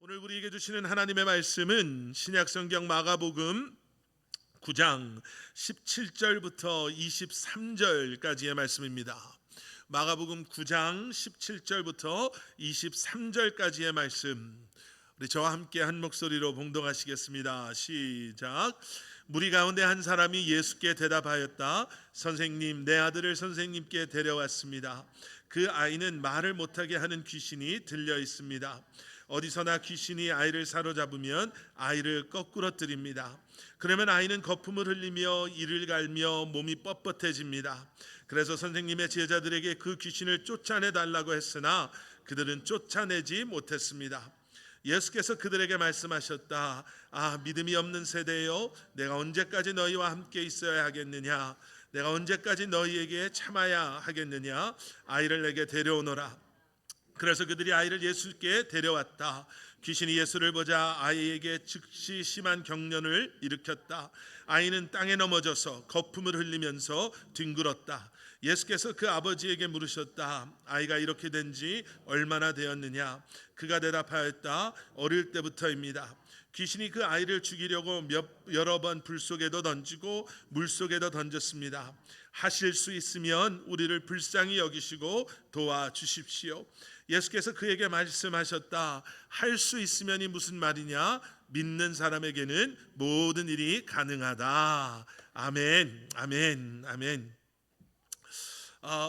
오늘 우리에게 주시는 하나님의 말씀은 신약성경 마가복음 9장 17절부터 23절까지의 말씀입니다. 마가복음 9장 17절부터 23절까지의 말씀, 우리 저와 함께 한 목소리로 봉독하시겠습니다. 시작. 무리 가운데 한 사람이 예수께 대답하였다. 선생님, 내 아들을 선생님께 데려왔습니다. 그 아이는 말을 못하게 하는 귀신이 들려 있습니다. 어디서나 귀신이 아이를 사로잡으면 아이를 거꾸러뜨립니다. 그러면 아이는 거품을 흘리며 이를 갈며 몸이 뻣뻣해집니다. 그래서 선생님의 제자들에게 그 귀신을 쫓아내달라고 했으나 그들은 쫓아내지 못했습니다. 예수께서 그들에게 말씀하셨다. 믿음이 없는 세대여, 내가 언제까지 너희와 함께 있어야 하겠느냐? 내가 언제까지 너희에게 참아야 하겠느냐? 아이를 내게 데려오너라. 그래서 그들이 아이를 예수께 데려왔다. 귀신이 예수를 보자 아이에게 즉시 심한 경련을 일으켰다. 아이는 땅에 넘어져서 거품을 흘리면서 뒹굴었다. 예수께서 그 아버지에게 물으셨다. 아이가 이렇게 된 지 얼마나 되었느냐? 그가 대답하였다. 어릴 때부터입니다. 귀신이 그 아이를 죽이려고 여러 번 불 속에도 던지고 물 속에도 던졌습니다. 하실 수 있으면 우리를 불쌍히 여기시고 도와주십시오. 예수께서 그에게 말씀하셨다. 할 수 있으면이 무슨 말이냐? 믿는 사람에게는 모든 일이 가능하다. 아멘, 아멘, 아멘.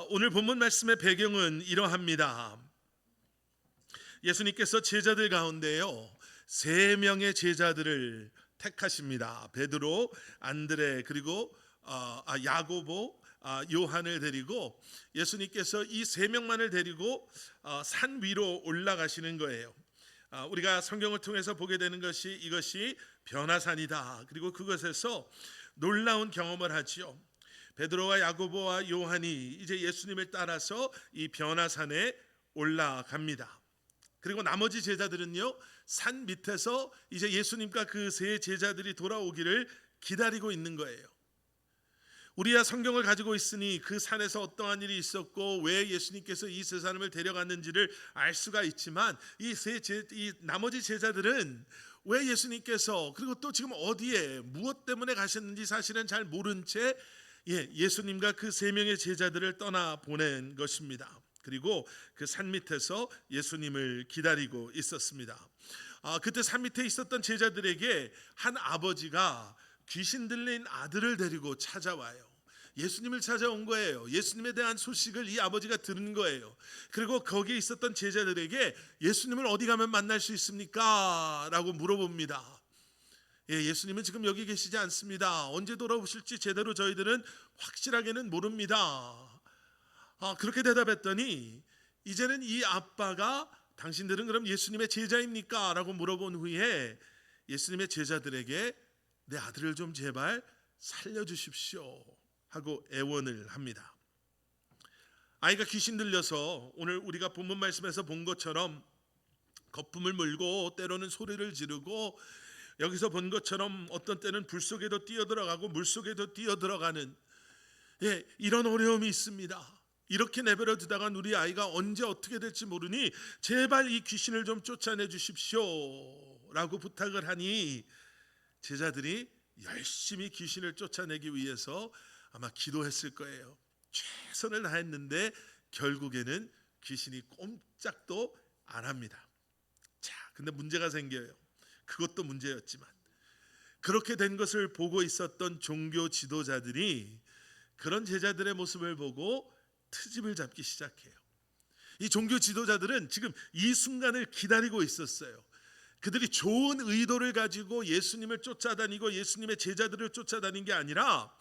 오늘 본문 말씀의 배경은 이러합니다. 예수님께서 제자들 가운데요, 3명의 제자들을 택하십니다. 베드로, 안드레, 그리고 야고보, 요한을 데리고 예수님께서 이 3명만을 데리고 산 위로 올라가시는 거예요. 우리가 성경을 통해서 보게 되는 것이 이것이 변화산이다. 그리고 그것에서 놀라운 경험을 하지요. 베드로와 야고보와 요한이 이제 예수님을 따라서 이 변화산에 올라갑니다. 그리고 나머지 제자들은요, 산 밑에서 이제 예수님과 그 3 제자들이 돌아오기를 기다리고 있는 거예요. 우리야 성경을 가지고 있으니 그 산에서 어떠한 일이 있었고 왜 예수님께서 이 3사람을 데려갔는지를 알 수가 있지만 이 나머지 제자들은 왜 예수님께서 그리고 또 지금 어디에 무엇 때문에 가셨는지 사실은 잘 모른 채 예수님과 그 3명의 제자들을 떠나보낸 것입니다. 그리고 그 산 밑에서 예수님을 기다리고 있었습니다. 그때 산 밑에 있었던 제자들에게 한 아버지가 귀신 들린 아들을 데리고 찾아와요. 예수님을 찾아온 거예요. 예수님에 대한 소식을 이 아버지가 들은 거예요. 그리고 거기에 있었던 제자들에게 예수님을 어디 가면 만날 수 있습니까? 라고 물어봅니다. 예수님은 지금 여기 계시지 않습니다. 언제 돌아오실지 제대로 저희들은 확실하게는 모릅니다. 그렇게 대답했더니 이제는 이 아빠가 당신들은 그럼 예수님의 제자입니까? 라고 물어본 후에 예수님의 제자들에게 내 아들을 좀 제발 살려주십시오 하고 애원을 합니다. 아이가 귀신 들려서 오늘 우리가 본문 말씀에서 본 것처럼 거품을 물고 때로는 소리를 지르고 여기서 본 것처럼 어떤 때는 불 속에도 뛰어들어가고 물 속에도 뛰어들어가는 이런 어려움이 있습니다. 이렇게 내버려 두다간 우리 아이가 언제 어떻게 될지 모르니 제발 이 귀신을 좀 쫓아내 주십시오 라고 부탁을 하니 제자들이 열심히 귀신을 쫓아내기 위해서 아마 기도했을 거예요. 최선을 다했는데 결국에는 귀신이 꼼짝도 안 합니다. 자, 근데 문제가 생겨요. 그것도 문제였지만 그렇게 된 것을 보고 있었던 종교 지도자들이 그런 제자들의 모습을 보고 트집을 잡기 시작해요. 이 종교 지도자들은 지금 이 순간을 기다리고 있었어요. 그들이 좋은 의도를 가지고 예수님을 쫓아다니고 예수님의 제자들을 쫓아다닌 게 아니라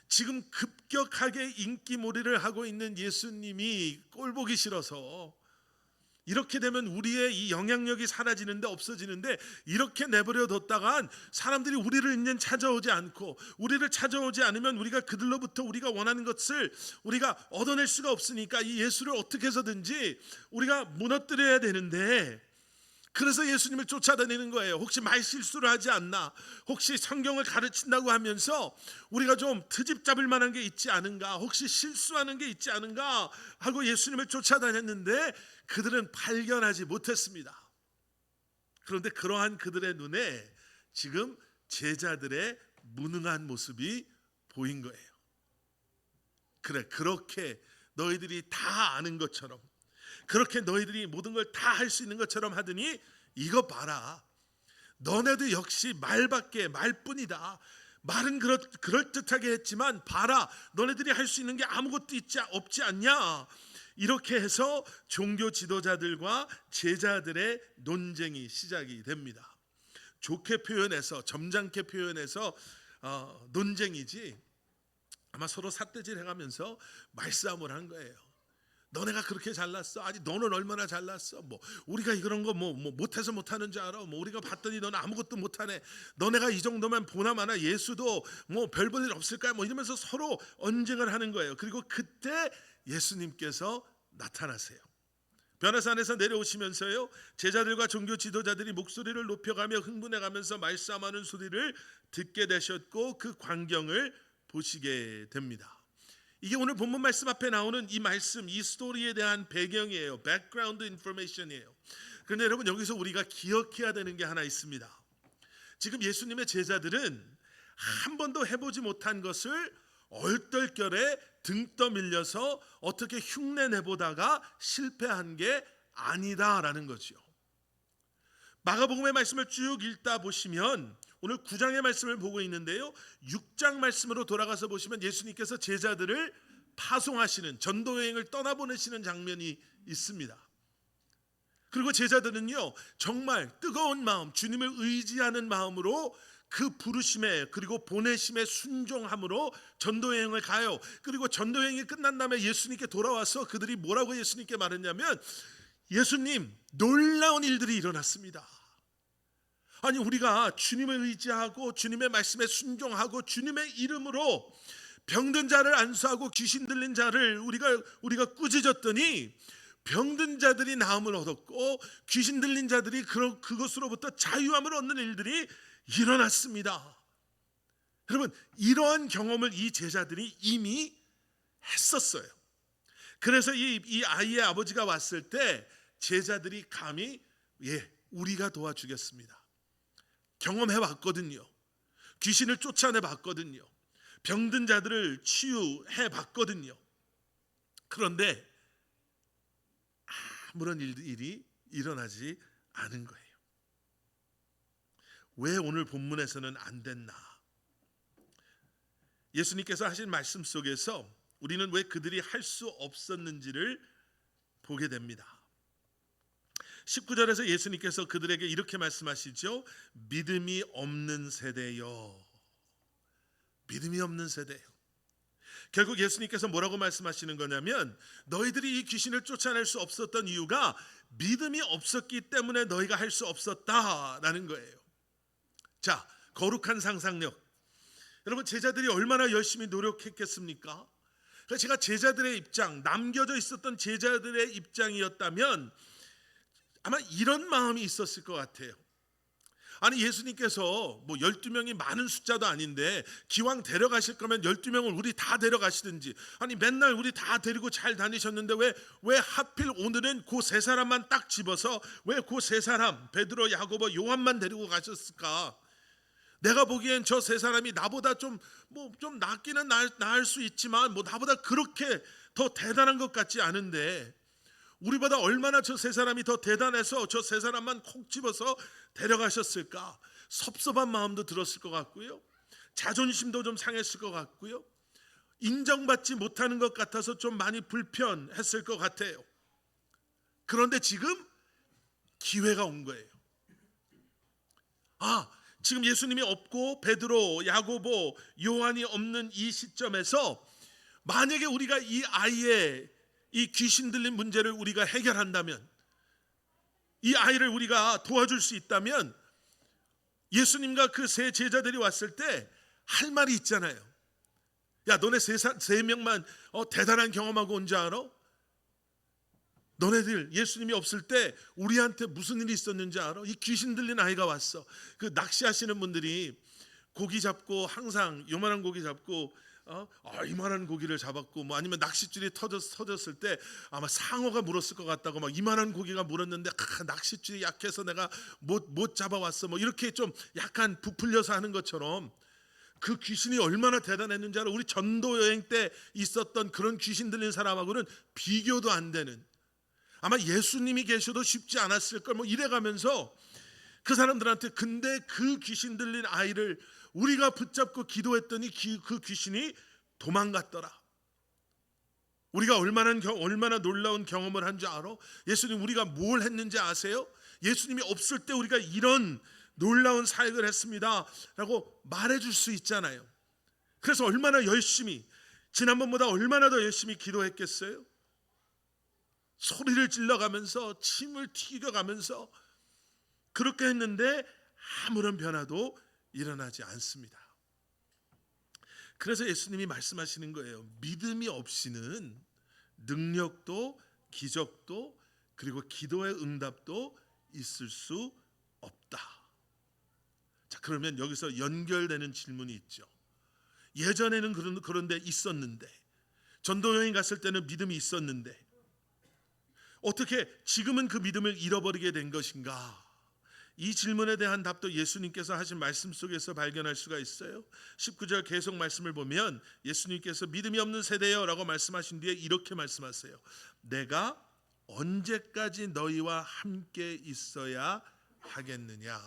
지금 급격하게 인기몰이를 하고 있는 예수님이 꼴보기 싫어서 이렇게 되면 우리의 이 영향력이 사라지는데 없어지는데 이렇게 내버려 뒀다간 사람들이 우리를 이제 찾아오지 않고 우리를 찾아오지 않으면 우리가 그들로부터 우리가 원하는 것을 우리가 얻어낼 수가 없으니까 이 예수를 어떻게 해서든지 우리가 무너뜨려야 되는데 그래서 예수님을 쫓아다니는 거예요. 혹시 말실수를 하지 않나? 혹시 성경을 가르친다고 하면서 우리가 좀 트집 잡을 만한 게 있지 않은가? 혹시 실수하는 게 있지 않은가? 하고 예수님을 쫓아다녔는데 그들은 발견하지 못했습니다. 그런데 그러한 그들의 눈에 지금 제자들의 무능한 모습이 보인 거예요. 그래, 그렇게 너희들이 다 아는 것처럼, 그렇게 너희들이 모든 걸 다 할 수 있는 것처럼 하더니 이거 봐라, 너네도 역시 말밖에 말뿐이다. 말은 그럴듯하게 했지만 봐라, 너네들이 할 수 있는 게 아무것도 없지 않냐. 이렇게 해서 종교 지도자들과 제자들의 논쟁이 시작이 됩니다. 좋게 표현해서, 점잖게 표현해서 논쟁이지, 아마 서로 삿대질 해가면서 말싸움을 한 거예요. 너네가 그렇게 잘났어? 아니 너는 얼마나 잘났어? 뭐 우리가 이런 거 뭐 못해서 못하는 줄 알아? 뭐 우리가 봤더니 너는 아무것도 못하네. 너네가 이 정도면 보나마나 예수도 뭐 별 볼 일 없을까? 뭐 이러면서 서로 언쟁을 하는 거예요. 그리고 그때 예수님께서 나타나세요. 변화산에서 내려오시면서요, 제자들과 종교 지도자들이 목소리를 높여가며 흥분해가면서 말싸움하는 소리를 듣게 되셨고 그 광경을 보시게 됩니다. 이게 오늘 본문 말씀 앞에 나오는 이 말씀, 이 스토리에 대한 배경이에요. 백그라운드 인포메이션이에요. 그런데 여러분, 여기서 우리가 기억해야 되는 게 하나 있습니다. 지금 예수님의 제자들은 한 번도 해보지 못한 것을 얼떨결에 등 떠밀려서 어떻게 흉내 내보다가 실패한 게 아니다라는 거죠. 마가복음의 말씀을 쭉 읽다 보시면 오늘 9장의 말씀을 보고 있는데요, 6장 말씀으로 돌아가서 보시면 예수님께서 제자들을 파송하시는, 전도여행을 떠나보내시는 장면이 있습니다. 그리고 제자들은요, 정말 뜨거운 마음, 주님을 의지하는 마음으로 그 부르심에, 그리고 보내심에 순종함으로 전도여행을 가요. 그리고 전도여행이 끝난 다음에 예수님께 돌아와서 그들이 뭐라고 예수님께 말했냐면, 예수님, 놀라운 일들이 일어났습니다. 아니 우리가 주님을 의지하고 주님의 말씀에 순종하고 주님의 이름으로 병든 자를 안수하고 귀신 들린 자를 우리가 꾸짖었더니 병든 자들이 나음을 얻었고 귀신 들린 자들이 그것으로부터 자유함을 얻는 일들이 일어났습니다. 여러분, 이러한 경험을 이 제자들이 이미 했었어요. 그래서 이 아이의 아버지가 왔을 때 제자들이 감히 우리가 도와주겠습니다. 경험해 봤거든요. 귀신을 쫓아내 봤거든요. 병든 자들을 치유해 봤거든요. 그런데 아무런 일이 일어나지 않은 거예요. 왜 오늘 본문에서는 안 됐나? 예수님께서 하신 말씀 속에서 우리는 왜 그들이 할 수 없었는지를 보게 됩니다. 19절에서 예수님께서 그들에게 이렇게 말씀하시죠. 믿음이 없는 세대요. 믿음이 없는 세대요. 결국 예수님께서 뭐라고 말씀하시는 거냐면, 너희들이 이 귀신을 쫓아낼 수 없었던 이유가 믿음이 없었기 때문에 너희가 할 수 없었다라는 거예요. 자, 거룩한 상상력. 여러분, 제자들이 얼마나 열심히 노력했겠습니까? 제가 제자들의 입장, 남겨져 있었던 제자들의 입장이었다면 아마 이런 마음이 있었을 것 같아요. 아니 예수님께서 12명이 많은 숫자도 아닌데 기왕 데려가실 거면 12명을 우리 다 데려가시든지, 아니 맨날 우리 다 데리고 잘 다니셨는데 왜 하필 오늘은 그 세 사람만 딱 집어서 왜 그 세 사람 베드로, 야고보, 요한만 데리고 가셨을까? 내가 보기엔 저 세 사람이 나보다 좀 낫기는 나을 수 있지만 나보다 그렇게 더 대단한 것 같지 않은데 우리보다 얼마나 저 세 사람이 더 대단해서 저 세 사람만 콕 집어서 데려가셨을까? 섭섭한 마음도 들었을 것 같고요, 자존심도 좀 상했을 것 같고요, 인정받지 못하는 것 같아서 좀 많이 불편했을 것 같아요. 그런데 지금 기회가 온 거예요. 지금 예수님이 없고 베드로, 야고보, 요한이 없는 이 시점에서 만약에 우리가 이 아이의 이 귀신 들린 문제를 우리가 해결한다면, 이 아이를 우리가 도와줄 수 있다면, 예수님과 그 세 제자들이 왔을 때 할 말이 있잖아요. 야, 너네 세 명만 대단한 경험하고 온 줄 알아? 너네들 예수님이 없을 때 우리한테 무슨 일이 있었는지 알아? 이 귀신 들린 아이가 왔어. 그 낚시하시는 분들이 고기 잡고 항상 요만한 고기 잡고 이만한 고기를 잡았고 뭐 아니면 낚싯줄이 터졌을 때 아마 상어가 물었을 것 같다고 막 이만한 고기가 물었는데 낚싯줄이 약해서 내가 못 잡아왔어 뭐 이렇게 좀 약간 부풀려서 하는 것처럼 그 귀신이 얼마나 대단했는지 알아? 우리 전도 여행 때 있었던 그런 귀신 들린 사람하고는 비교도 안 되는, 아마 예수님이 계셔도 쉽지 않았을 걸 뭐 이래가면서 그 사람들한테, 근데 그 귀신 들린 아이를 우리가 붙잡고 기도했더니 그 귀신이 도망갔더라. 우리가 얼마나 놀라운 경험을 한 줄 알아? 예수님 우리가 뭘 했는지 아세요? 예수님이 없을 때 우리가 이런 놀라운 사역을 했습니다 라고 말해줄 수 있잖아요. 그래서 얼마나 열심히, 지난번보다 얼마나 더 열심히 기도했겠어요? 소리를 질러가면서 침을 튀겨가면서 그렇게 했는데 아무런 변화도 일어나지 않습니다. 그래서 예수님이 말씀하시는 거예요. 믿음이 없이는 능력도 기적도 그리고 기도의 응답도 있을 수 없다. 자, 그러면 여기서 연결되는 질문이 있죠. 예전에는 그런데 있었는데, 전도 여행 갔을 때는 믿음이 있었는데 어떻게 지금은 그 믿음을 잃어버리게 된 것인가? 이 질문에 대한 답도 예수님께서 하신 말씀 속에서 발견할 수가 있어요. 19절 계속 말씀을 보면 예수님께서 믿음이 없는 세대여 라고 말씀하신 뒤에 이렇게 말씀하세요. 내가 언제까지 너희와 함께 있어야 하겠느냐?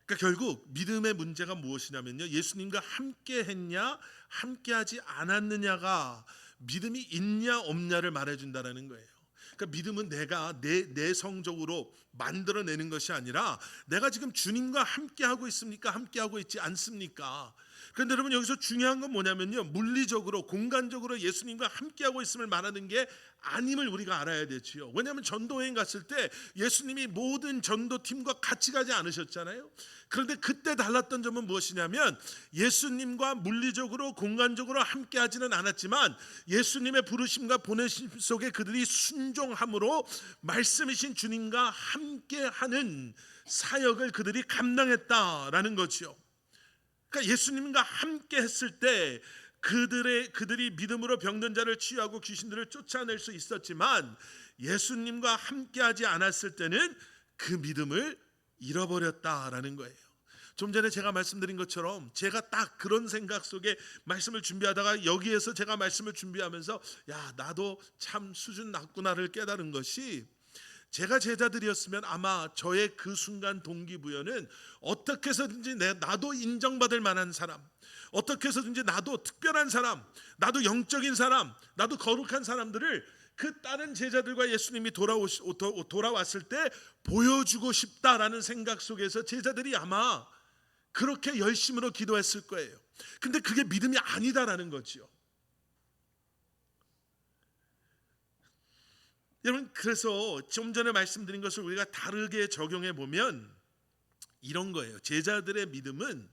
그러니까 결국 믿음의 문제가 무엇이냐면요, 예수님과 함께 했냐 함께 하지 않았느냐가 믿음이 있냐 없냐를 말해준다는 거예요. 그러니까 믿음은 내가 내성적으로 만들어내는 것이 아니라 내가 지금 주님과 함께 하고 있습니까? 함께 하고 있지 않습니까? 그런데 여러분 여기서 중요한 건 뭐냐면요, 물리적으로 공간적으로 예수님과 함께 하고 있음을 말하는 게 아님을 우리가 알아야 되지요. 왜냐하면 전도여행 갔을 때 예수님이 모든 전도팀과 같이 가지 않으셨잖아요. 그런데 그때 달랐던 점은 무엇이냐면 예수님과 물리적으로 공간적으로 함께 하지는 않았지만 예수님의 부르심과 보내심 속에 그들이 순종함으로 말씀이신 주님과 함께하는 사역을 그들이 감당했다라는 거죠. 그러니까 예수님과 함께 했을 때 그들이 믿음으로 병든 자를 치유하고 귀신들을 쫓아낼 수 있었지만 예수님과 함께하지 않았을 때는 그 믿음을 잃어버렸다라는 거예요. 좀 전에 제가 말씀드린 것처럼 제가 딱 그런 생각 속에 말씀을 준비하다가 여기에서 제가 말씀을 준비하면서 나도 참 수준 낮구나를 깨달은 것이, 제가 제자들이었으면 아마 저의 그 순간 동기부여는 어떻게 해서든지 나도 인정받을 만한 사람, 어떻게 해서든지 나도 특별한 사람, 나도 영적인 사람, 나도 거룩한 사람들을 그 다른 제자들과 예수님이 돌아왔을 때 보여주고 싶다라는 생각 속에서 제자들이 아마 그렇게 열심으로 기도했을 거예요. 근데 그게 믿음이 아니다라는 거죠. 여러분, 그래서 좀 전에 말씀드린 것을 우리가 다르게 적용해 보면 이런 거예요. 제자들의 믿음은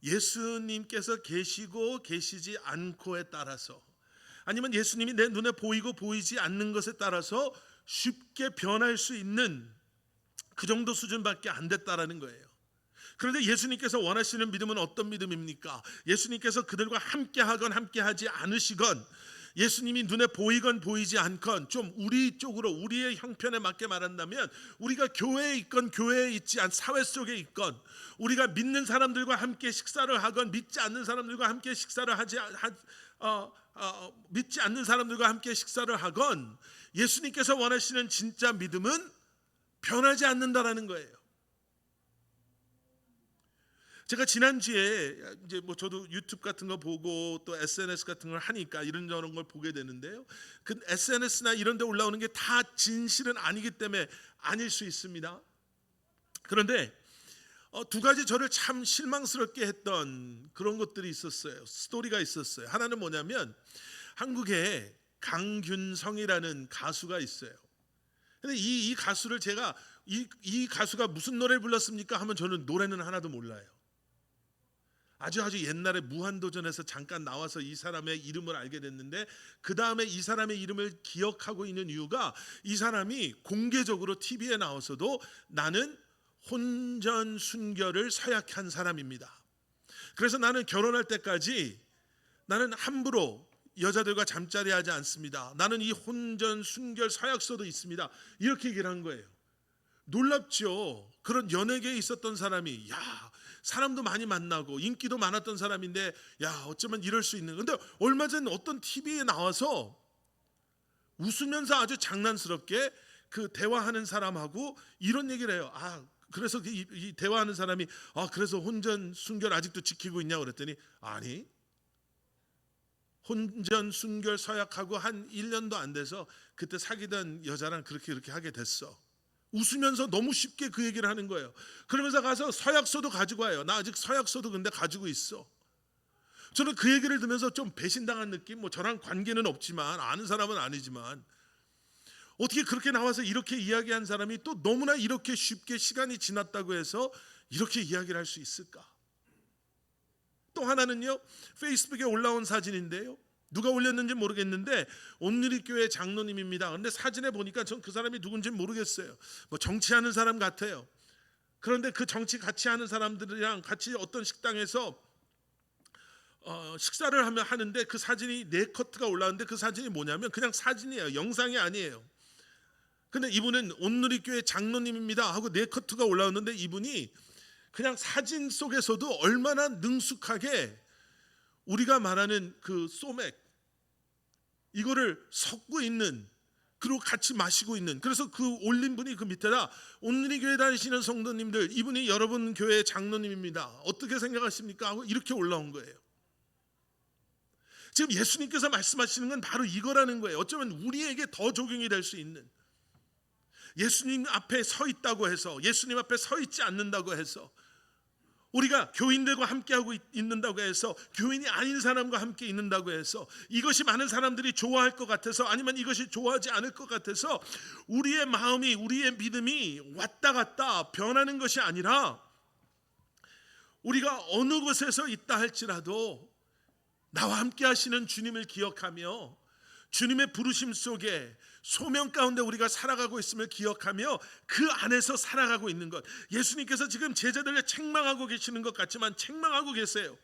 예수님께서 계시고 계시지 않고에 따라서, 아니면 예수님이 내 눈에 보이고 보이지 않는 것에 따라서 쉽게 변할 수 있는 그 정도 수준밖에 안 됐다라는 거예요. 그런데 예수님께서 원하시는 믿음은 어떤 믿음입니까? 예수님께서 그들과 함께하건 함께하지 않으시건, 예수님이 눈에 보이건 보이지 않건, 좀 우리 쪽으로 우리의 형편에 맞게 말한다면 우리가 교회에 있건 교회에 있지 않은 사회 속에 있건, 우리가 믿는 사람들과 함께 식사를 하건 믿지 않는 사람들과 함께 식사를 믿지 않는 사람들과 함께 식사를 하건, 예수님께서 원하시는 진짜 믿음은 변하지 않는다라는 거예요. 제가 지난주에 이제 저도 유튜브 같은 거 보고 또 SNS 같은 걸 하니까 이런저런 걸 보게 되는데요. 그 SNS나 이런 데 올라오는 게 다 진실은 아니기 때문에 아닐 수 있습니다. 그런데 두 가지 저를 참 실망스럽게 했던 그런 것들이 있었어요. 스토리가 있었어요. 하나는 뭐냐면 한국에 강균성이라는 가수가 있어요. 근데 이 가수를 제가 이 가수가 무슨 노래를 불렀습니까 하면 저는 노래는 하나도 몰라요. 아주 옛날에 무한도전에서 잠깐 나와서 이 사람의 이름을 알게 됐는데, 그 다음에 이 사람의 이름을 기억하고 있는 이유가 이 사람이 공개적으로 TV에 나와서도 나는 혼전순결을 서약한 사람입니다. 그래서 나는 결혼할 때까지 나는 함부로 여자들과 잠자리 하지 않습니다. 나는 이 혼전, 순결, 서약서도 있습니다. 이렇게 얘기를 한 거예요. 놀랍죠. 그런 연예계에 있었던 사람이 사람도 많이 만나고 인기도 많았던 사람인데 어쩌면 이럴 수 있는. 근데 얼마 전 어떤 TV에 나와서 웃으면서 아주 장난스럽게 그 대화하는 사람하고 이런 얘기를 해요. 그래서 이 대화하는 사람이 그래서 혼전, 순결 아직도 지키고 있냐고 그랬더니 아니, 혼전, 순결, 서약하고 한 1년도 안 돼서 그때 사귀던 여자랑 그렇게 하게 됐어. 웃으면서 너무 쉽게 그 얘기를 하는 거예요. 그러면서 가서 서약서도 가지고 와요. 나 아직 서약서도 근데 가지고 있어. 저는 그 얘기를 들으면서 좀 배신당한 느낌. 저랑 관계는 없지만, 아는 사람은 아니지만, 어떻게 그렇게 나와서 이렇게 이야기한 사람이 또 너무나 이렇게 쉽게 시간이 지났다고 해서 이렇게 이야기를 할 수 있을까? 또 하나는요, 페이스북에 올라온 사진인데요, 누가 올렸는지 모르겠는데 온누리교회 장로님입니다. 그런데 사진에 보니까 전 그 사람이 누군지 모르겠어요. 정치하는 사람 같아요. 그런데 그 정치 같이 하는 사람들이랑 같이 어떤 식당에서 식사를 하는데 그 사진이 4커트가 올라왔는데 그 사진이 뭐냐면 그냥 사진이에요. 영상이 아니에요. 근데 이분은 온누리교회 장로님입니다 하고 4커트가 올라왔는데 이분이 그냥 사진 속에서도 얼마나 능숙하게 우리가 말하는 그 소맥 이거를 섞고 있는, 그리고 같이 마시고 있는. 그래서 그 올린 분이 그 밑에다 온누리교회 다니시는 성도님들, 이분이 여러분 교회의 장로님입니다. 어떻게 생각하십니까? 하고 이렇게 올라온 거예요. 지금 예수님께서 말씀하시는 건 바로 이거라는 거예요. 어쩌면 우리에게 더 적용이 될 수 있는, 예수님 앞에 서 있다고 해서, 예수님 앞에 서 있지 않는다고 해서, 우리가 교인들과 함께하고 있는다고 해서, 교인이 아닌 사람과 함께 있는다고 해서 이것이 많은 사람들이 좋아할 것 같아서, 아니면 이것이 좋아하지 않을 것 같아서 우리의 마음이, 우리의 믿음이 왔다 갔다 변하는 것이 아니라, 우리가 어느 곳에서 있다 할지라도 나와 함께 하시는 주님을 기억하며 주님의 부르심 속에 소명 가운데 우리가 살아가고 있음을 기억하며 그 안에서 살아가고 있는 것. 예수님께서 지금 제자들을 책망하고 계시는 것 같지만 책망하고 계세요.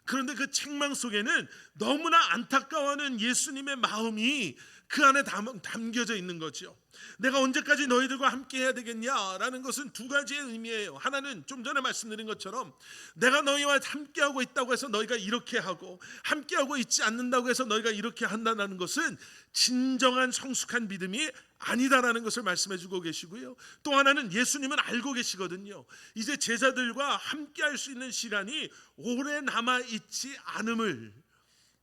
그런데 그 책망 속에는 너무나 안타까워하는 예수님의 마음이 그 안에 담겨져 있는 거죠. 내가 언제까지 너희들과 함께 해야 되겠냐라는 것은 두 가지의 의미예요. 하나는 좀 전에 말씀드린 것처럼 내가 너희와 함께하고 있다고 해서 너희가 이렇게 하고, 함께하고 있지 않는다고 해서 너희가 이렇게 한다는 것은 진정한 성숙한 믿음이 아니다라는 것을 말씀해 주고 계시고요. 또 하나는 예수님은 알고 계시거든요. 이제 제자들과 함께할 수 있는 시간이 오래 남아있지 않음을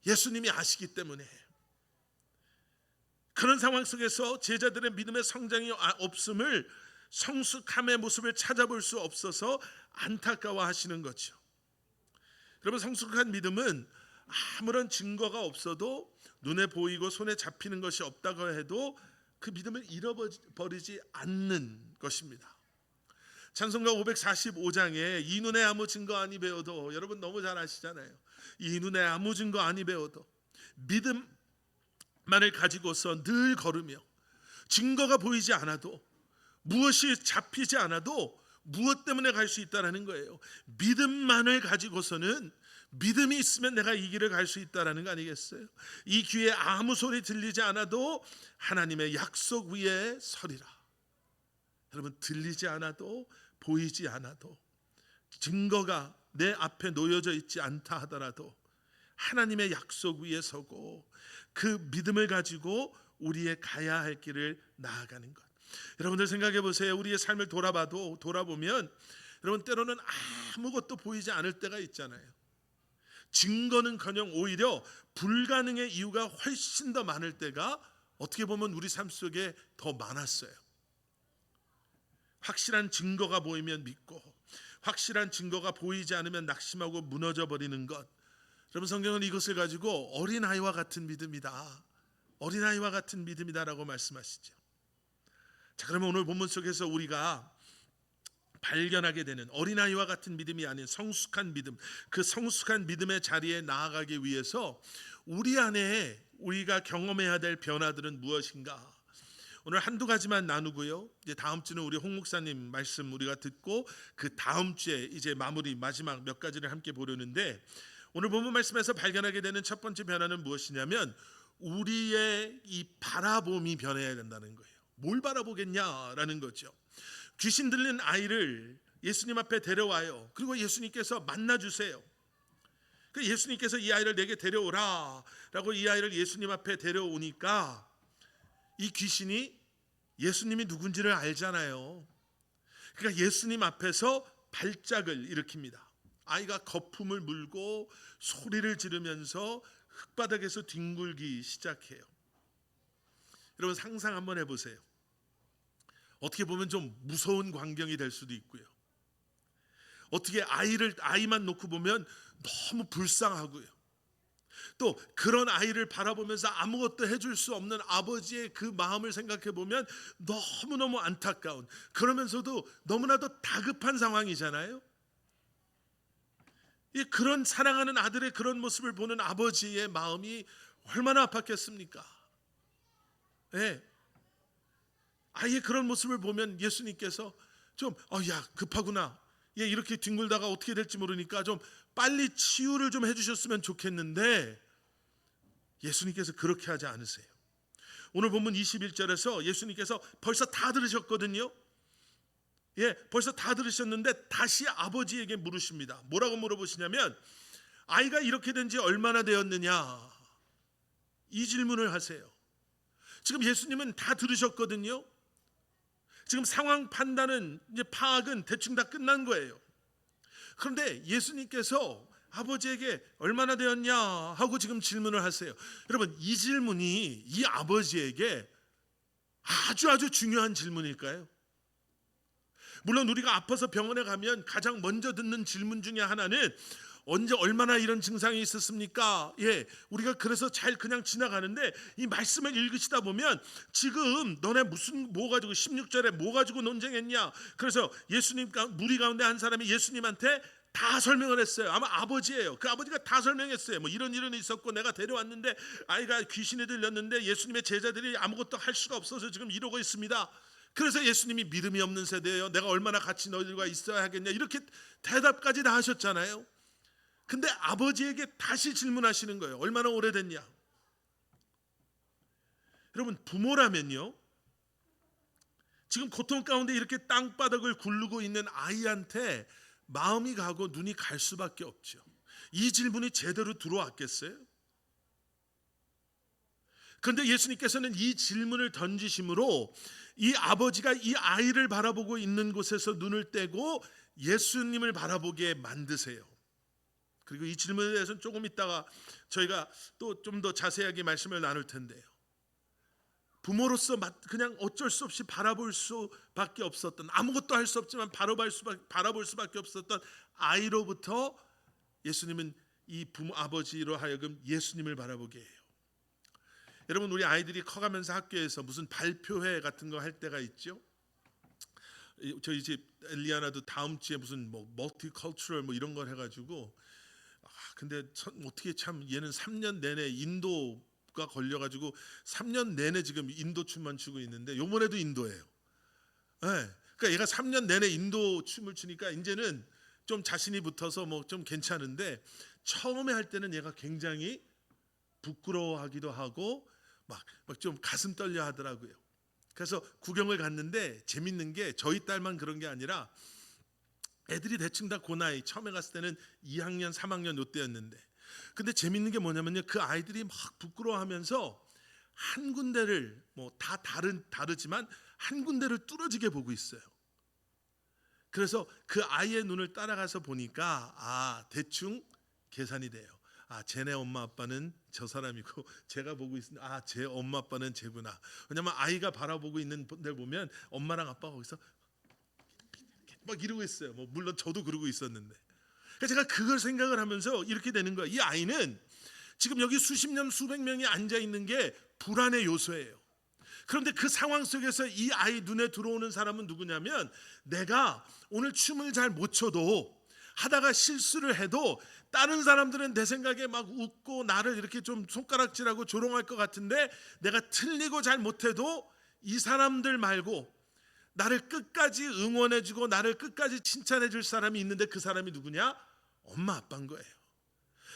예수님이 아시기 때문에, 그런 상황 속에서 제자들의 믿음의 성장이 없음을, 성숙함의 모습을 찾아볼 수 없어서 안타까워하시는 거죠. 여러분, 성숙한 믿음은 아무런 증거가 없어도, 눈에 보이고 손에 잡히는 것이 없다고 해도 그 믿음을 잃어버리지 않는 것입니다. 찬송가 545장에 이 눈에 아무 증거 아니 배워도, 여러분 너무 잘 아시잖아요. 이 눈에 아무 증거 아니 배워도 믿음만을 가지고서 늘 걸으며, 증거가 보이지 않아도, 무엇이 잡히지 않아도 무엇 때문에 갈 수 있다는 거예요. 믿음만을 가지고서는, 믿음이 있으면 내가 이 길을 갈 수 있다는 거 아니겠어요? 이 귀에 아무 소리 들리지 않아도 하나님의 약속 위에 서리라. 여러분, 들리지 않아도, 보이지 않아도, 증거가 내 앞에 놓여져 있지 않다 하더라도 하나님의 약속 위에 서고 그 믿음을 가지고 우리의 가야 할 길을 나아가는 것. 여러분들 생각해 보세요. 우리의 삶을 돌아보면 여러분, 때로는 아무것도 보이지 않을 때가 있잖아요. 증거는커녕 오히려 불가능의 이유가 훨씬 더 많을 때가 어떻게 보면 우리 삶 속에 더 많았어요. 확실한 증거가 보이면 믿고, 확실한 증거가 보이지 않으면 낙심하고 무너져 버리는 것. 여러분, 성경은 이것을 가지고 어린아이와 같은 믿음이다, 어린아이와 같은 믿음이다라고 말씀하시죠. 자, 그러면 오늘 본문 속에서 우리가 발견하게 되는 어린아이와 같은 믿음이 아닌 성숙한 믿음, 그 성숙한 믿음의 자리에 나아가기 위해서 우리 안에 우리가 경험해야 될 변화들은 무엇인가? 오늘 한두 가지만 나누고요. 이제 다음 주는 우리 홍 목사님 말씀 우리가 듣고 그 다음 주에 이제 마무리 마지막 몇 가지를 함께 보려는데, 오늘 본문 말씀에서 발견하게 되는 첫 번째 변화는 무엇이냐면 우리의 이 바라봄이 변해야 된다는 거예요. 뭘 바라보겠냐라는 거죠. 귀신 들린 아이를 예수님 앞에 데려와요. 그리고 예수님께서 만나주세요. 그 예수님께서 이 아이를 내게 데려오라 라고 이 아이를 예수님 앞에 데려오니까 이 귀신이 예수님이 누군지를 알잖아요. 그러니까 예수님 앞에서 발작을 일으킵니다. 아이가 거품을 물고 소리를 지르면서 흙바닥에서 뒹굴기 시작해요. 여러분 상상 한번 해보세요. 어떻게 보면 좀 무서운 광경이 될 수도 있고요. 어떻게 아이만 놓고 보면 너무 불쌍하고요. 또 그런 아이를 바라보면서 아무것도 해줄 수 없는 아버지의 그 마음을 생각해 보면 너무너무 안타까운, 그러면서도 너무나도 다급한 상황이잖아요. 그런 사랑하는 아들의 그런 모습을 보는 아버지의 마음이 얼마나 아팠겠습니까? 네. 아이의 그런 모습을 보면 예수님께서 좀 야 급하구나, 얘 이렇게 뒹굴다가 어떻게 될지 모르니까 좀 빨리 치유를 좀 해주셨으면 좋겠는데 예수님께서 그렇게 하지 않으세요. 오늘 본문 21절에서 예수님께서 벌써 다 들으셨거든요. 벌써 다 들으셨는데 다시 아버지에게 물으십니다. 뭐라고 물어보시냐면 아이가 이렇게 된 지 얼마나 되었느냐, 이 질문을 하세요. 지금 예수님은 다 들으셨거든요. 지금 상황 판단은 이제 파악은 대충 다 끝난 거예요. 그런데 예수님께서 아버지에게 얼마나 되었냐 하고 지금 질문을 하세요. 여러분 이 질문이 이 아버지에게 아주 중요한 질문일까요? 물론 우리가 아파서 병원에 가면 가장 먼저 듣는 질문 중에 하나는 언제 얼마나 이런 증상이 있었습니까? 우리가 그래서 잘 그냥 지나가는데 이 말씀을 읽으시다 보면 지금 너네 뭐 가지고 16절에 뭐 가지고 논쟁했냐? 그래서 예수님 무리 가운데 한 사람이 예수님한테 다 설명을 했어요. 아마 아버지예요. 그 아버지가 다 설명했어요. 뭐 이런 일은 있었고 내가 데려왔는데 아이가 귀신이 들렸는데 예수님의 제자들이 아무것도 할 수가 없어서 지금 이러고 있습니다. 그래서 예수님이 믿음이 없는 세대예요. 내가 얼마나 같이 너희들과 있어야 하겠냐, 이렇게 대답까지 다 하셨잖아요. 근데 아버지에게 다시 질문하시는 거예요. 얼마나 오래됐냐? 여러분 부모라면요, 지금 고통 가운데 이렇게 땅바닥을 굴르고 있는 아이한테 마음이 가고 눈이 갈 수밖에 없죠. 이 질문이 제대로 들어왔겠어요? 그런데 예수님께서는 이 질문을 던지심으로 이 아버지가 이 아이를 바라보고 있는 곳에서 눈을 떼고 예수님을 바라보게 만드세요. 그리고 이 질문에 대해서는 조금 있다가 저희가 또 좀 더 자세하게 말씀을 나눌 텐데요. 부모로서 그냥 어쩔 수 없이 바라볼 수밖에 없었던, 아무것도 할 수 없지만 바라볼 수밖에 없었던 아이로부터 예수님은 이 아버지로 하여금 예수님을 바라보게 해요. 여러분 우리 아이들이 커가면서 학교에서 무슨 발표회 같은 거 할 때가 있죠. 저희 집 엘리아나도 다음 주에 무슨 뭐 멀티컬처럴 뭐 이런 걸 해가지고 근데 어떻게 참 얘는 3년 내내 인도가 걸려가지고 3년 내내 지금 인도 춤만 추고 있는데 요번에도 인도예요. 그러니까 얘가 3년 내내 인도 춤을 추니까 이제는 좀 자신이 붙어서 뭐 좀 괜찮은데 처음에 할 때는 얘가 굉장히 부끄러워하기도 하고 막 좀 가슴 떨려 하더라고요. 그래서 구경을 갔는데 재밌는 게 저희 딸만 그런 게 아니라 애들이 대충 다 그 나이, 처음에 갔을 때는 2학년 3학년 요때였는데, 근데 재밌는 게 뭐냐면요, 그 아이들이 막 부끄러워하면서 한 군데를 뭐 다 다르지만 한 군데를 뚫어지게 보고 있어요. 그래서 그 아이의 눈을 따라가서 보니까 대충 계산이 돼요. 쟤네 엄마 아빠는 저 사람이고 제가 보고 있는 쟤 엄마 아빠는 쟤구나. 왜냐면 아이가 바라보고 있는 데 보면 엄마랑 아빠가 거기서 막 이러고 있어요. 뭐 물론 저도 그러고 있었는데. 그러니까 제가 그걸 생각을 하면서 이렇게 되는 거예요. 이 아이는 지금 여기 수십 년 수백 명이 앉아 있는 게 불안의 요소예요. 그런데 그 상황 속에서 이 아이 눈에 들어오는 사람은 누구냐면, 내가 오늘 춤을 잘 못 춰도 하다가 실수를 해도 다른 사람들은 내 생각에 막 웃고 나를 이렇게 좀 손가락질하고 조롱할 것 같은데 내가 틀리고 잘 못해도 이 사람들 말고 나를 끝까지 응원해주고 나를 끝까지 칭찬해줄 사람이 있는데 그 사람이 누구냐? 엄마 아빠인 거예요.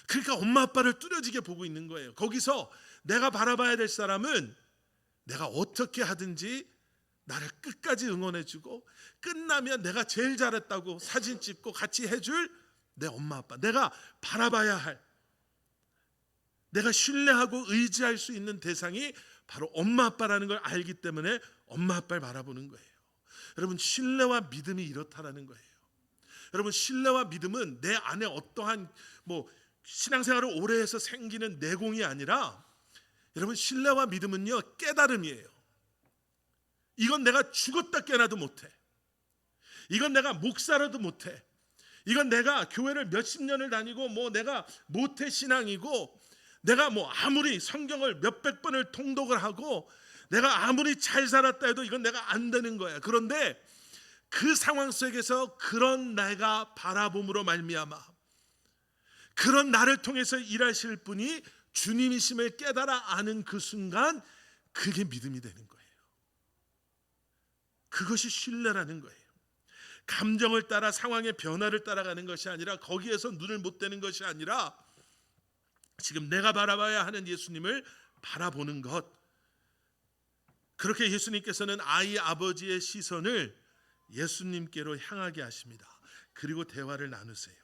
그러니까 엄마 아빠를 뚜렷하게 보고 있는 거예요. 거기서 내가 바라봐야 될 사람은 내가 어떻게 하든지 나를 끝까지 응원해주고 끝나면 내가 제일 잘했다고 사진 찍고 같이 해줄 내 엄마 아빠, 내가 바라봐야 할, 내가 신뢰하고 의지할 수 있는 대상이 바로 엄마 아빠라는 걸 알기 때문에 엄마 아빠를 바라보는 거예요. 여러분, 신뢰와 믿음이 이렇다라는 거예요. 여러분, 신뢰와 믿음은 내 안에 어떠한 신앙생활을 오래 해서 생기는 내공이 아니라, 여러분, 신뢰와 믿음은요 깨달음이에요. 이건 내가 죽었다 깨나도 못해. 이건 내가 목사라도 못해. 이건 내가 교회를 몇십 년을 다니고 내가 모태 신앙이고 내가 아무리 성경을 몇백 번을 통독을 하고 내가 아무리 잘 살았다 해도 이건 내가 안 되는 거야. 그런데 그 상황 속에서 그런 내가 바라봄으로 말미암아 그런 나를 통해서 일하실 분이 주님이심을 깨달아 아는 그 순간, 그게 믿음이 되는 거예요. 그것이 신뢰라는 거예요. 감정을 따라 상황의 변화를 따라가는 것이 아니라, 거기에서 눈을 못 떼는 것이 아니라 지금 내가 바라봐야 하는 예수님을 바라보는 것. 그렇게 예수님께서는 아이 아버지의 시선을 예수님께로 향하게 하십니다. 그리고 대화를 나누세요.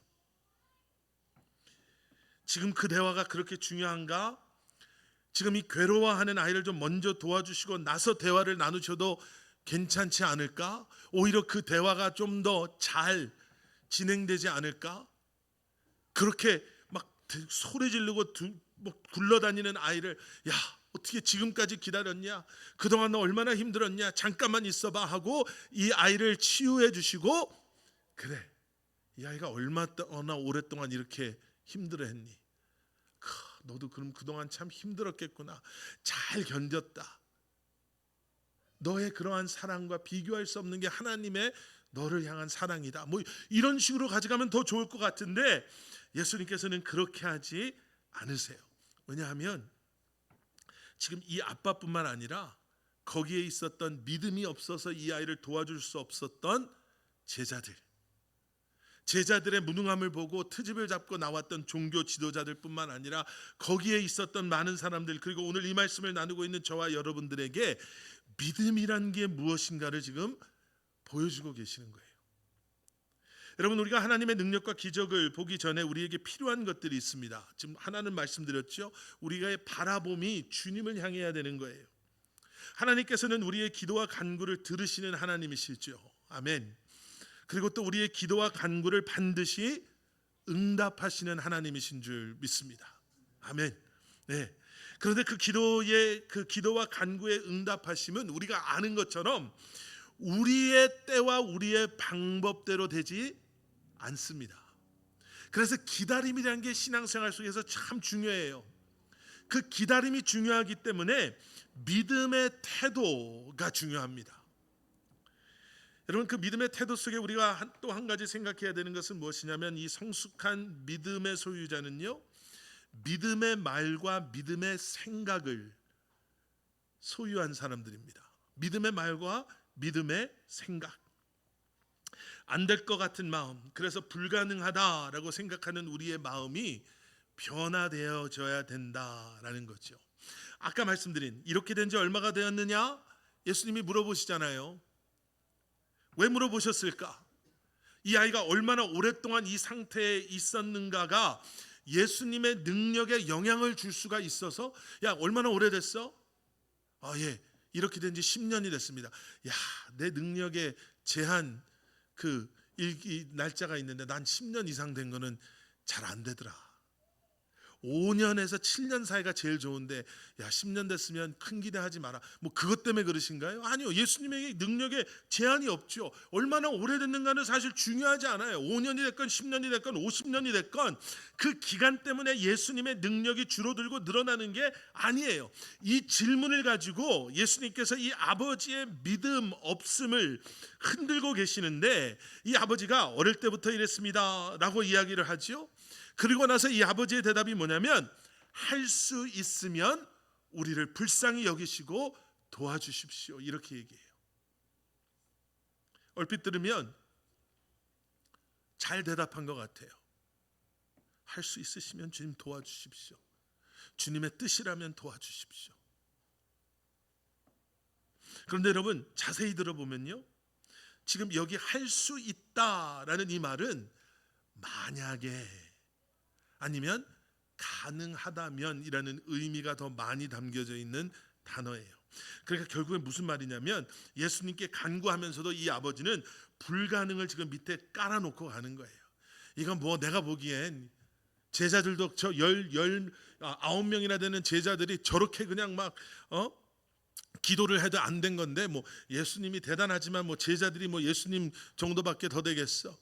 지금 그 대화가 그렇게 중요한가? 지금 이 괴로워하는 아이를 좀 먼저 도와주시고 나서 대화를 나누셔도 괜찮지 않을까? 오히려 그 대화가 좀 더 잘 진행되지 않을까? 그렇게 막 소리 지르고 굴러다니는 아이를, 야, 어떻게 지금까지 기다렸냐? 그동안 너 얼마나 힘들었냐? 잠깐만 있어봐 하고 이 아이를 치유해 주시고, 그래, 이 아이가 얼마나 오랫동안 이렇게 힘들어했니? 너도 그럼 그동안 참 힘들었겠구나. 잘 견뎠다. 너의 그러한 사랑과 비교할 수 없는 게 하나님의 너를 향한 사랑이다. 이런 식으로 가져가면 더 좋을 것 같은데 예수님께서는 그렇게 하지 않으세요. 왜냐하면 지금 이 아빠뿐만 아니라 거기에 있었던 믿음이 없어서 이 아이를 도와줄 수 없었던 제자들의 무능함을 보고 트집을 잡고 나왔던 종교 지도자들뿐만 아니라 거기에 있었던 많은 사람들, 그리고 오늘 이 말씀을 나누고 있는 저와 여러분들에게 믿음이란 게 무엇인가를 지금 보여주고 계시는 거예요. 여러분, 우리가 하나님의 능력과 기적을 보기 전에 우리에게 필요한 것들이 있습니다. 지금 하나는 말씀드렸죠. 우리가 바라봄이 주님을 향해야 되는 거예요. 하나님께서는 우리의 기도와 간구를 들으시는 하나님이시죠. 아멘. 그리고 또 우리의 기도와 간구를 반드시 응답하시는 하나님이신 줄 믿습니다. 아멘. 네. 그런데 그 기도와 간구의 응답하심은 우리가 아는 것처럼 우리의 때와 우리의 방법대로 되지 않습니다. 그래서 기다림이라는 게 신앙생활 속에서 참 중요해요. 그 기다림이 중요하기 때문에 믿음의 태도가 중요합니다. 여러분, 그 믿음의 태도 속에 우리가 또 한 가지 생각해야 되는 것은 무엇이냐면, 이 성숙한 믿음의 소유자는요, 믿음의 말과 믿음의 생각을 소유한 사람들입니다. 믿음의 말과 믿음의 생각. 안 될 것 같은 마음, 그래서 불가능하다라고 생각하는 우리의 마음이 변화되어져야 된다라는 거죠. 아까 말씀드린 이렇게 된 지 얼마가 되었느냐? 예수님이 물어보시잖아요. 왜 물어보셨을까? 이 아이가 얼마나 오랫동안 이 상태에 있었는가가 예수님의 능력에 영향을 줄 수가 있어서, 야, 얼마나 오래됐어? 예, 이렇게 된 지 10년이 됐습니다. 야, 내 능력의 제한 이 날짜가 있는데 난 10년 이상 된 거는 잘 안 되더라. 5년에서 7년 사이가 제일 좋은데, 야, 10년 됐으면 큰 기대하지 마라. 그것 때문에 그러신가요? 아니요. 예수님에게 능력에 제한이 없죠. 얼마나 오래됐는가는 사실 중요하지 않아요. 5년이 됐건 10년이 됐건 50년이 됐건 그 기간 때문에 예수님의 능력이 줄어들고 늘어나는 게 아니에요. 이 질문을 가지고 예수님께서 이 아버지의 믿음 없음을 흔들고 계시는데, 이 아버지가 어릴 때부터 이랬습니다 라고 이야기를 하죠. 그리고 나서 이 아버지의 대답이 뭐냐면, 할 수 있으면 우리를 불쌍히 여기시고 도와주십시오. 이렇게 얘기해요. 얼핏 들으면 잘 대답한 것 같아요. 할 수 있으시면 주님 도와주십시오. 주님의 뜻이라면 도와주십시오. 그런데 여러분 자세히 들어보면요, 지금 여기 할 수 있다라는 이 말은 만약에 아니면 가능하다면이라는 의미가 더 많이 담겨져 있는 단어예요. 그러니까 결국엔 무슨 말이냐면 예수님께 간구하면서도 이 아버지는 불가능을 지금 밑에 깔아놓고 가는 거예요. 이건 뭐 내가 보기엔 제자들도 저 19명이나 되는 제자들이 저렇게 그냥 막 기도를 해도 안 된 건데 뭐 예수님이 대단하지만 뭐 제자들이 뭐 예수님 정도밖에 더 되겠어?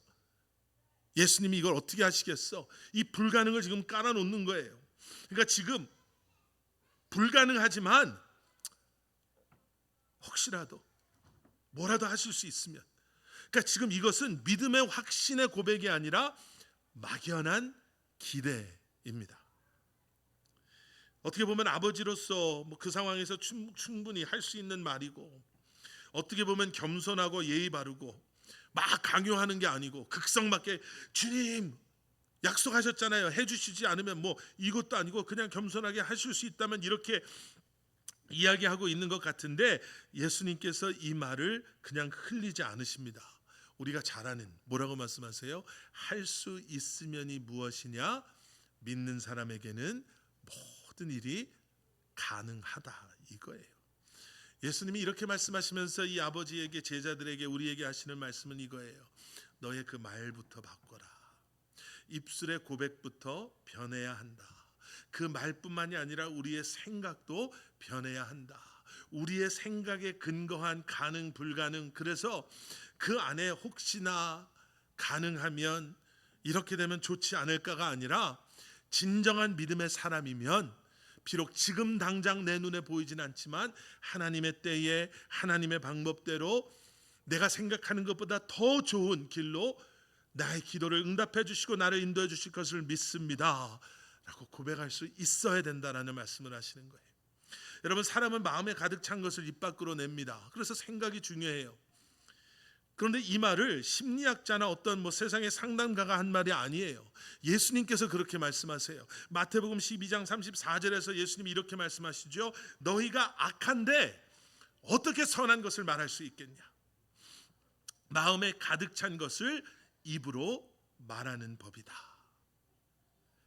예수님이 이걸 어떻게 하시겠어? 이 불가능을 지금 깔아놓는 거예요. 그러니까 지금 불가능하지만 혹시라도 뭐라도 하실 수 있으면, 그러니까 지금 이것은 믿음의 확신의 고백이 아니라 막연한 기대입니다. 어떻게 보면 아버지로서 그 상황에서 충분히 할 수 있는 말이고, 어떻게 보면 겸손하고 예의 바르고 막 강요하는 게 아니고 극성맞게 주님 약속하셨잖아요. 해주시지 않으면 뭐 이것도 아니고 그냥 겸손하게 하실 수 있다면 이렇게 이야기하고 있는 것 같은데 예수님께서 이 말을 그냥 흘리지 않으십니다. 우리가 잘 아는 뭐라고 말씀하세요? 할 수 있으면이 무엇이냐? 믿는 사람에게는 모든 일이 가능하다 이거예요. 예수님이 이렇게 말씀하시면서 이 아버지에게, 제자들에게, 우리에게 하시는 말씀은 이거예요. 너의 그 말부터 바꿔라. 입술의 고백부터 변해야 한다. 그 말뿐만이 아니라 우리의 생각도 변해야 한다. 우리의 생각에 근거한 가능 불가능, 그래서 그 안에 혹시나 가능하면 이렇게 되면 좋지 않을까가 아니라 진정한 믿음의 사람이면 비록 지금 당장 내 눈에 보이진 않지만 하나님의 때에 하나님의 방법대로 내가 생각하는 것보다 더 좋은 길로 나의 기도를 응답해 주시고 나를 인도해 주실 것을 믿습니다 라고 고백할 수 있어야 된다라는 말씀을 하시는 거예요. 여러분, 사람은 마음에 가득 찬 것을 입 밖으로 냅니다. 그래서 생각이 중요해요. 그런데 이 말을 심리학자나 어떤 세상의 상담가가 한 말이 아니에요. 예수님께서 그렇게 말씀하세요. 마태복음 12장 34절에서 예수님이 이렇게 말씀하시죠. 너희가 악한데 어떻게 선한 것을 말할 수 있겠냐? 마음에 가득 찬 것을 입으로 말하는 법이다.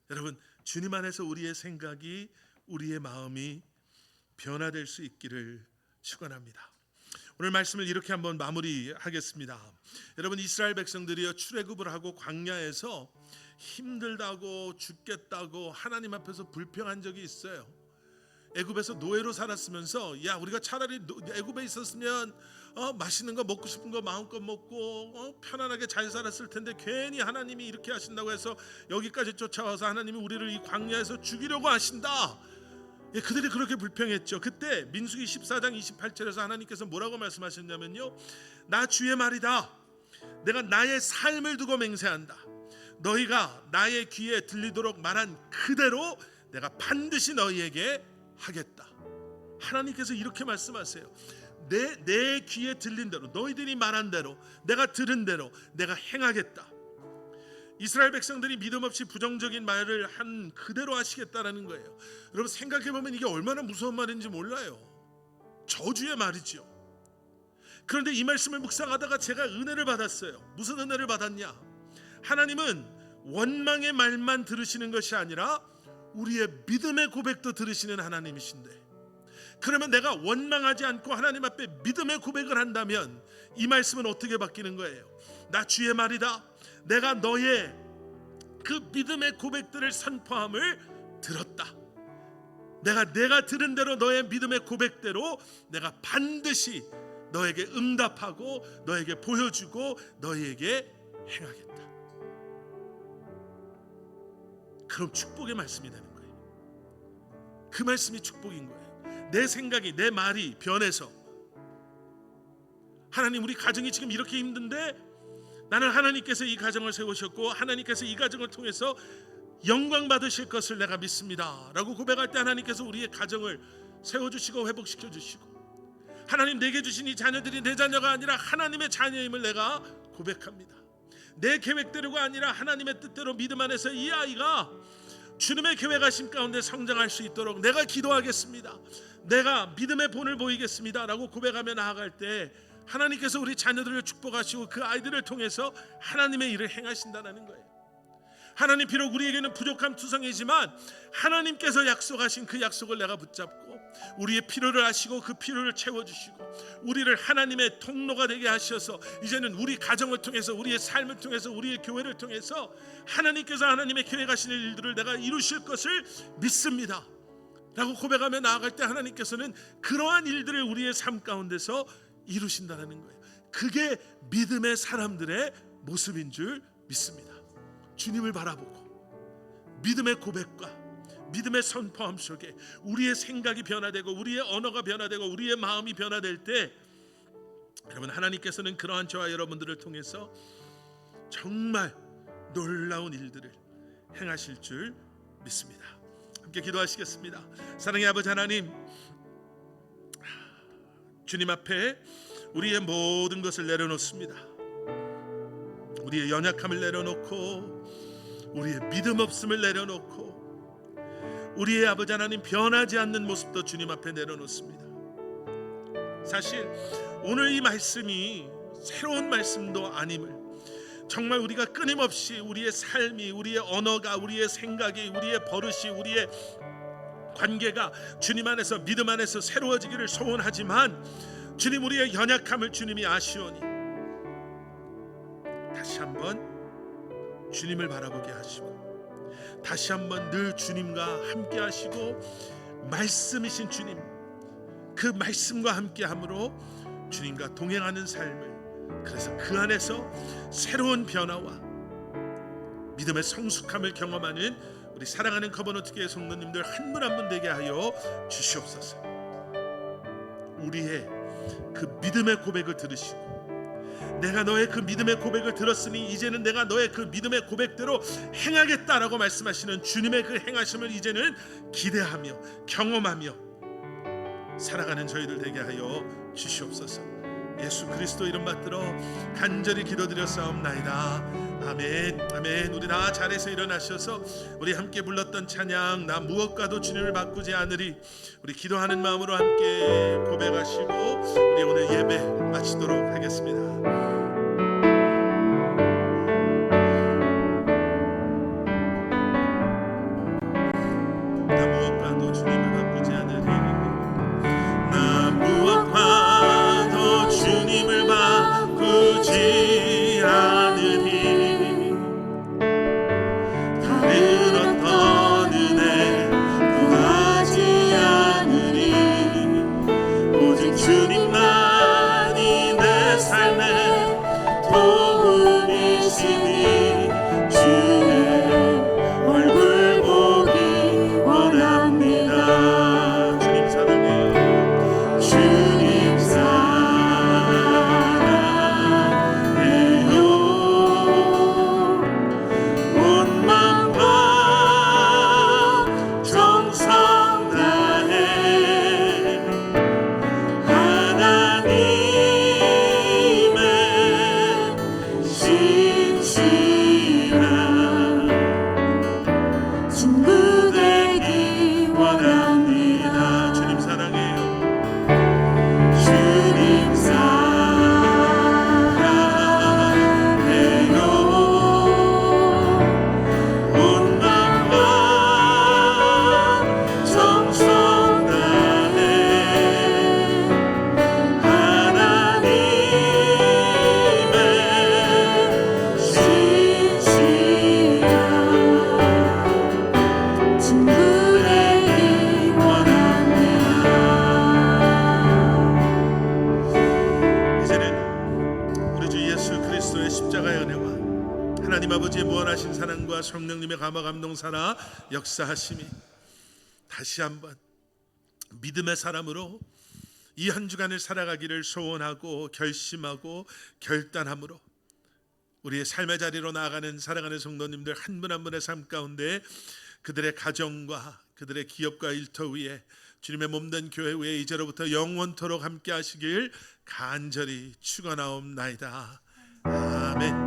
여러분, 주님 안에서 우리의 생각이, 우리의 마음이 변화될 수 있기를 축원합니다. 오늘 말씀을 이렇게 한번 마무리하겠습니다. 여러분, 이스라엘 백성들이요 출애굽을 하고 광야에서 힘들다고 죽겠다고 하나님 앞에서 불평한 적이 있어요. 애굽에서 노예로 살았으면서 야 우리가 차라리 애굽에 있었으면 맛있는 거 먹고 싶은 거 마음껏 먹고 편안하게 잘 살았을 텐데 괜히 하나님이 이렇게 하신다고 해서 여기까지 쫓아와서 하나님이 우리를 이 광야에서 죽이려고 하신다. 예, 그들이 그렇게 불평했죠. 그때 민수기 14장 28절에서 하나님께서 뭐라고 말씀하셨냐면요, 나 주의 말이다. 내가 나의 삶을 두고 맹세한다. 너희가 나의 귀에 들리도록 말한 그대로 내가 반드시 너희에게 하겠다. 하나님께서 이렇게 말씀하세요. 내 귀에 들린 대로, 너희들이 말한 대로, 내가 들은 대로 내가 행하겠다. 이스라엘 백성들이 믿음 없이 부정적인 말을 한 그대로 하시겠다라는 거예요. 여러분, 생각해보면 이게 얼마나 무서운 말인지 몰라요. 저주의 말이죠. 그런데 이 말씀을 묵상하다가 제가 은혜를 받았어요. 무슨 은혜를 받았냐? 하나님은 원망의 말만 들으시는 것이 아니라 우리의 믿음의 고백도 들으시는 하나님이신데, 그러면 내가 원망하지 않고 하나님 앞에 믿음의 고백을 한다면 이 말씀은 어떻게 바뀌는 거예요? 나 주의 말이다. 내가 너의 그 믿음의 고백들을 선포함을 들었다. 내가 들은 대로 너의 믿음의 고백대로 내가 반드시 너에게 응답하고 너에게 보여주고 너에게 행하겠다. 그럼 축복의 말씀이 되는 거예요. 그 말씀이 축복인 거예요. 내 생각이, 내 말이 변해서 하나님, 우리 가정이 지금 이렇게 힘든데 나는 하나님께서 이 가정을 세우셨고 하나님께서 이 가정을 통해서 영광 받으실 것을 내가 믿습니다 라고 고백할 때 하나님께서 우리의 가정을 세워주시고 회복시켜 주시고, 하나님 내게 주신 이 자녀들이 내 자녀가 아니라 하나님의 자녀임을 내가 고백합니다. 내 계획대로가 아니라 하나님의 뜻대로 믿음 안에서 이 아이가 주님의 계획하심 가운데 성장할 수 있도록 내가 기도하겠습니다. 내가 믿음의 본을 보이겠습니다 라고 고백하며 나아갈 때 하나님께서 우리 자녀들을 축복하시고 그 아이들을 통해서 하나님의 일을 행하신다는 거예요. 하나님 비록 우리에게는 부족함 투성이지만 하나님께서 약속하신 그 약속을 내가 붙잡고 우리의 필요를 아시고 그 필요를 채워주시고 우리를 하나님의 통로가 되게 하셔서 이제는 우리 가정을 통해서 우리의 삶을 통해서 우리의 교회를 통해서 하나님께서 하나님의 계획하시는 일들을 내가 이루실 것을 믿습니다 라고 고백하며 나아갈 때 하나님께서는 그러한 일들을 우리의 삶 가운데서 이루신다는 거예요. 그게 믿음의 사람들의 모습인 줄 믿습니다. 주님을 바라보고 믿음의 고백과 믿음의 선포함 속에 우리의 생각이 변화되고 우리의 언어가 변화되고 우리의 마음이 변화될 때 여러분 하나님께서는 그러한 저와 여러분들을 통해서 정말 놀라운 일들을 행하실 줄 믿습니다. 함께 기도하시겠습니다. 사랑의 아버지 하나님, 주님 앞에 우리의 모든 것을 내려놓습니다. 우리의 연약함을 내려놓고 우리의 믿음 없음을 내려놓고 우리의 아버지 하나님 변하지 않는 모습도 주님 앞에 내려놓습니다. 사실 오늘 이 말씀이 새로운 말씀도 아님을 정말 우리가 끊임없이 우리의 삶이 우리의 언어가 우리의 생각이 우리의 버릇이 우리의 관계가 주님 안에서 믿음 안에서 새로워지기를 소원하지만 주님 우리의 연약함을 주님이 아시오니 다시 한번 주님을 바라보게 하시고 다시 한번 늘 주님과 함께 하시고 말씀이신 주님 그 말씀과 함께 함으로 주님과 동행하는 삶을 그래서 그 안에서 새로운 변화와 믿음의 성숙함을 경험하는 우리 사랑하는 커버너트 교회 성도님들 한 분 한 분 되게 하여 주시옵소서. 우리의 그 믿음의 고백을 들으시고 내가 너의 그 믿음의 고백을 들었으니 이제는 내가 너의 그 믿음의 고백대로 행하겠다라고 말씀하시는 주님의 그 행하심을 이제는 기대하며 경험하며 살아가는 저희들 되게 하여 주시옵소서. 예수 그리스도 이름 받들어 간절히 기도드렸사옵나이다. 아멘. 아멘. 우리 다 자리에서 일어나셔서 우리 함께 불렀던 찬양 나 무엇과도 주님을 바꾸지 않으리 우리 기도하는 마음으로 함께 고백하시고 우리 오늘 예배 마치도록 하겠습니다. 성령님의 감화 감동 살아 역사하심이 다시 한번 믿음의 사람으로 이 한 주간을 살아가기를 소원하고 결심하고 결단함으로 우리의 삶의 자리로 나아가는 사랑하는 성도님들 한 분 한 분의 삶 가운데 그들의 가정과 그들의 기업과 일터 위에 주님의 몸된 교회 위에 이제로부터 영원토록 함께 하시길 간절히 축원하옵나이다. 아멘.